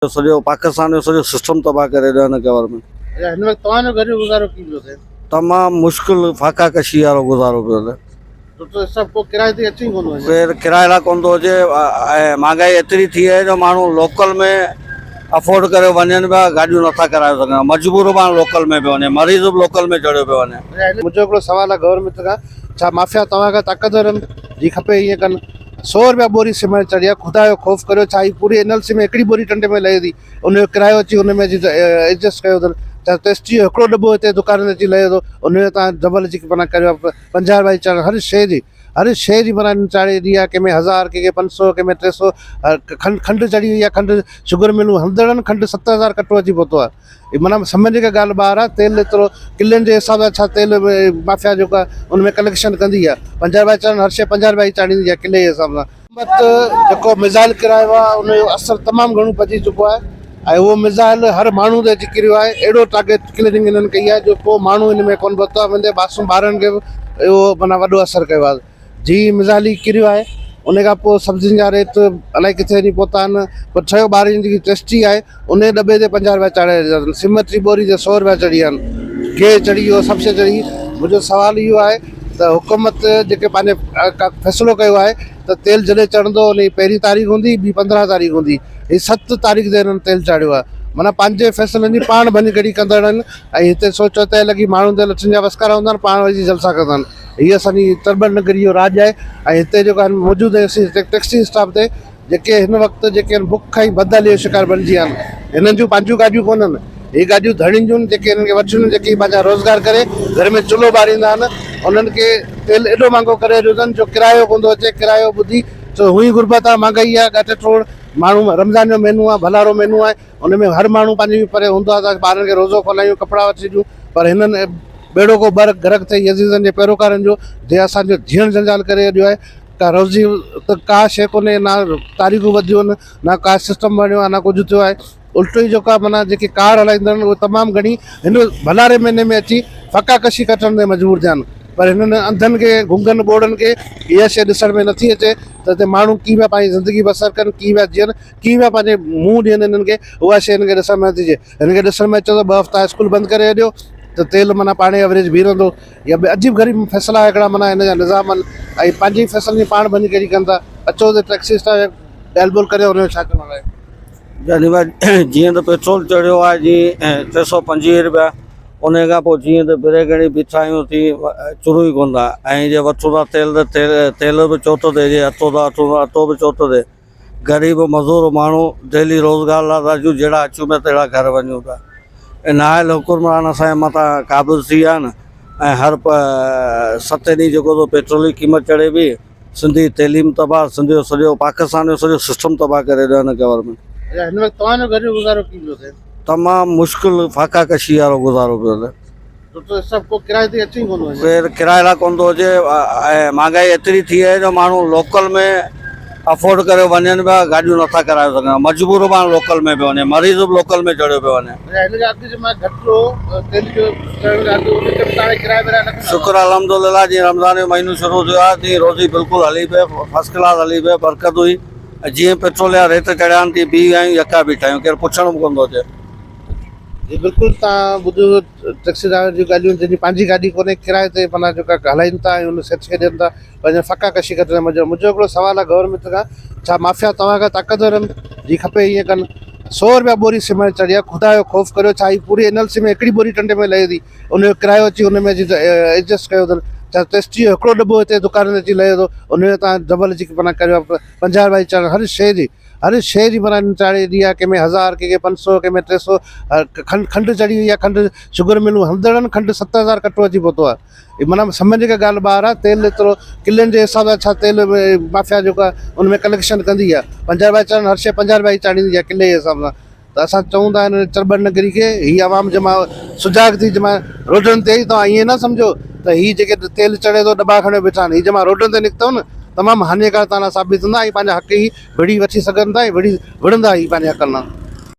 सॼो पाकिस्तान जो सॼो सिस्टम तबाह करे ॾियो हिन गवर्नमेंट। हिन वक़्तु तव्हांजो घर जो गुज़ारो कीअं पियो थिए? तमामु मुश्किल फाका कशी वारो गुज़ारो पियो थिए। तो सभु को किराए ते अची कोन वञे। फिर किराए लाइ कोन थो अचे ऐं महांगाई एतिरी थी आहे जो माण्हू लोकल में अफोर्ड करे वञनि पिया, गाॾियूं नथा कराए सघनि, मजबूर माण्हू लोकल में पियो वञे, मरीज़ बि लोकल में चढ़ियो पियो वञे। मुंहिंजो हिकिड़ो सुवालु आहे गवर्नमेंट खां, छा माफ़िया तव्हांखां ताक़तवर आहिनि जी खपे ईअं कनि? 100 रुपया बोरी सीमेंट चढ़ी आहे, ख़ुदा जो ख़ौफ़ करियो, छा ही पूरी एनएलसी में हिकिड़ी बोरी टंडे में लहे थी, उनजो किरायो अची उन में एडजस्ट कयो अथनि। छा टेस्टी जो हिकिड़ो दॿो हिते दुकान ते अची लहे थो, उनजो तव्हां डबल अची माना करियो। 50 रुपया जी चाढ़ हर शइ जी माना चाढ़े ॾी आहे, कंहिंमें 1000, कंहिंखे 500, कंहिंमें 300। खंडु चढ़ी वई आहे, खंडु शुगर मिलूं हलंदड़नि खंडु 7000 कटो अची पहुतो आहे। माना सम्झ के ॻाल्हि ॿाहिरि आहे। तेल एतिरो किलनि जे हिसाब सां छा तेल माफ़िया जेको आहे उन में कलेक्शन कंदी आहे। 50 रुपया चाढ़नि, हर शइ 50 रुपया जी चाढ़ींदी आहे किले जे हिसाब सां। जेको मिज़ाइल किरायो आहे उनजो असरु तमामु घणो पइजी चुको आहे ऐं उहो मिज़ाइल हर माण्हू ते अची किरियो आहे। अहिड़ो टारगेट किलिंग हिननि कई आहे जो को माण्हू हिन में कोन पहुतो आहे। मुंहिंजे मासूम ॿारनि खे बि इहो माना वॾो असरु कयो आहे। जी मिज़ाइल ई किरियो आहे, उन खां पोइ सब्जियुनि जा रेट अलाए किथे वञी पहुता आहिनि। पर 6 ॿारनि जी जेकी टेस्टी आहे उन दॿे ते 50 रुपया चाढ़े ॾिना अथनि। सिमट जी बोरी ते 100 रुपया चढ़ी आहिनि, गिह चढ़ी वियो, सभु शइ चढ़ी। मुंहिंजो सुवालु इहो आहे त हुकूमत जेके पंहिंजे फ़ैसिलो कयो आहे त तेल जॾहिं चढ़ंदो उन जी पहिरीं तारीख़ हूंदी, ॿी 15 तारीख़ हूंदी, हीअ 7 तारीख़ ते हिननि तेल चाढ़ियो आहे। माना पंहिंजे फ़ैसिलनि जी पाण भञी कड़ी कंदड़ आहिनि ऐं हिते सोचो तइ लॻी माण्हुनि ते लछनि जा वस्कारा हूंदा आहिनि, पाण वञी जलसा कंदा आहिनि। हीअ असांजी तरबल नगरी जो राज आहे ऐं हिते जेको आहिनि मौजूदु टैक्सी स्टाफ ते जेके हिन वक़्तु जेके आहिनि बुख ऐं बदहालीअ जो शिकार बणिजी विया आहिनि। हिननि जूं पंहिंजूं गाॾियूं कोन्हनि, हीअ गाॾियूं धड़ियुनि जूं जेके हिननि खे वठियूं आहिनि, जेके पंहिंजा रोज़गार करे घर में चुल्हो ॿारींदा आहिनि। उन्हनि खे तेल एॾो महांगो करे ॾियो अथनि जो किरायो कोन थो अचे। किरायो ॿुधी छो हुई गुरबत आहे, महांगाई आहे, ॻाठ टोड़ माण्हू, रमज़ान जो महीनो आहे, भलारो महीनो आहे, उन में हर माण्हू पंहिंजी परे हूंदो आहे त ॿारनि खे रोज़ो खोलायूं, कपिड़ा वठी ॾियूं। पर हिननि बेड़ो को गर्क थिए यज़ीज़नि जे पैरोकारनि जो, जंहिं असांजो जीअण जंजाल करे ॾियो आहे। का रोज़ी त का शइ कोन्हे, ना तारीख़ूं वधियूं आहिनि, ना का सिस्टम बणियो आहे, ना कुझु थियो आहे। उल्टो ई जेका माना जेकी कार हलाईंदा आहिनि उहे तमामु घणी हिन भलारे महीने में अची फ़का कशी कटण ते मजबूर थिया आहिनि। पर हिननि अंधनि खे, गुंगनि ॿोड़नि खे इहा शइ ॾिसण में नथी अचे त हिते माण्हू कीअं पिया पंहिंजी ज़िंदगी बसर कनि, कीअं पिया जीअनि, कीअं पिया पंहिंजे मुंहुं ॾियनि हिननि खे, उहा शइ हिन खे ॾिसण में नथी अचे। हिन खे ॾिसण में अचे त 2 हफ़्ता स्कूल बंदि करे ॾियो त तेल माना पाण एवरेज बीह रहंदो। या अजीब ग़रीब फ़ैसिला हिकिड़ा माना हिन जा निज़ाम आहिनि ऐं पंहिंजी फ़ैसिलनि जी पाण भञी कहिड़ी कनि था। अचो त टैक्सी स्टाफ ॻाल्हि ॿोल करे हुनजो छा करणो आहे। जीअं त पेट्रोल चढ़ियो आहे जीअं 325 रुपया, उन खां पोइ जीअं त बिरेगड़ी बीठायूं थी चुरू ई कोन था ऐं जे वठूं था तेल त तेल बि चोथो थिए, जे अटो था वठूं था अटो बि चोथो थिए। ग़रीब मज़दूर माण्हू डेली रोज़गार लाइ राजू जहिड़ा अचूं पिया तहिड़ा घर वञूं था। ऐं नायल हुकुमरान असांजे मथां क़ाबिज़ थी विया आहिनि ऐं हर 7 ॾींहं जेको तो पेट्रोल जी क़ीमत चढ़े पई, सिंधी तइलीम तबाह, सिंधी सॼो पाकिस्तान जो सॼो सिस्टम तबाह करे ॾियो हिन गवर्नमेंट। हिन वक़्तु तव्हांजो घर जो गुज़ारो कीअं पियो थिए? तमामु मुश्किल फाका कशी वारो गुज़ारो पियो थिए। तो सभु को किराए ते अची कोन वञे। फिर किराए लाइ कोन थो अचे ऐं महांगाई एतिरी थी आहे जो माण्हू लोकल में अफोर्ड करे वञनि पिया, गाॾियूं नथा कराए सघनि, मजबूर माण्हू लोकल में पियो वञे, मरीज़ बि लोकल में चढ़ियो पियो वञे। हिन जो अघु मां घटि हो तेल जो किराए। शुक्र अल्हम्दुलिल्लाह, जीअं रमज़ान जो महीनो शुरू थियो आहे तीअं रोज़ी बिल्कुलु हली पए, फर्स्ट क्लास हली पए, बरकत हुई। जीअं पेट्रोल जा रेट चढ़िया आहिनि तीअं बीह आहियूं, यका बीठा आहियूं, केरु पुछण बि कोन थो अचे। जी बिल्कुलु, तव्हां ॿुधो टैक्सी ड्राइवर जी ॻाल्हियूं, जंहिंजी पंहिंजी गाॾी कोन्हे, किराए ते माना जेका हलाइनि था ऐं उन सेच खे ॾियनि था, पंहिंजा फ़का कशी कटण में। मुंहिंजो हिकिड़ो सुवालु आहे गवर्नमेंट खां, छा माफ़िया तव्हांखां ताक़तवर आहिनि जी खपे ईअं कनि? 100 रुपया बोरी सीमेंट चढ़ी आहे, ख़ुदा जो ख़ौफ़ करियो, छा ही पूरी एनएलसी में हिकिड़ी बोरी टंडे में लहे थी, उनजो किरायो अची उन में एडजस्ट कयो अथनि। छा टेस्टी जो हिकिड़ो दॿो हिते दुकान ते अची लहे थो, उनजो तव्हां डबल अची माना करियो। 50 रुपया जी चाढ़ हर शइ जी माना चाढ़े ॾी आहे, कंहिंमें 1000, कंहिंखे 500, कंहिंमें 300। खंडु चढ़ी वई आहे, खंडु शुगर मिलूं हलंदड़नि खंडु 7000 कटो अची पहुतो आहे। माना सम्झ के ॻाल्हि ॿाहिरि आहे। तेल एतिरो किलनि जे हिसाब सां छा तेल माफ़िया जेको आहे उन में कलेक्शन कंदी आहे। 50 रुपया चाढ़नि, हर शइ 50 रुपया जी चाढ़ींदी आहे किले जे हिसाब सां। त असां चऊं था हिन चरबल नगरी खे, हीअ आवाम जमा सुजाग थी जमा रोडनि ते ई, तव्हां ईअं न सम्झो त हीअ जेके तेल चढ़े थो दॿा खणे वेठा आहिनि, हीअ जमा रोडनि ते निकितव न, तमामु हानिकार तव्हां साबित हूंदा ऐं पंहिंजा हक़ ई विड़ी वठी सघनि था ऐं विड़ंदा ई पंहिंजे हक़नि लाइ।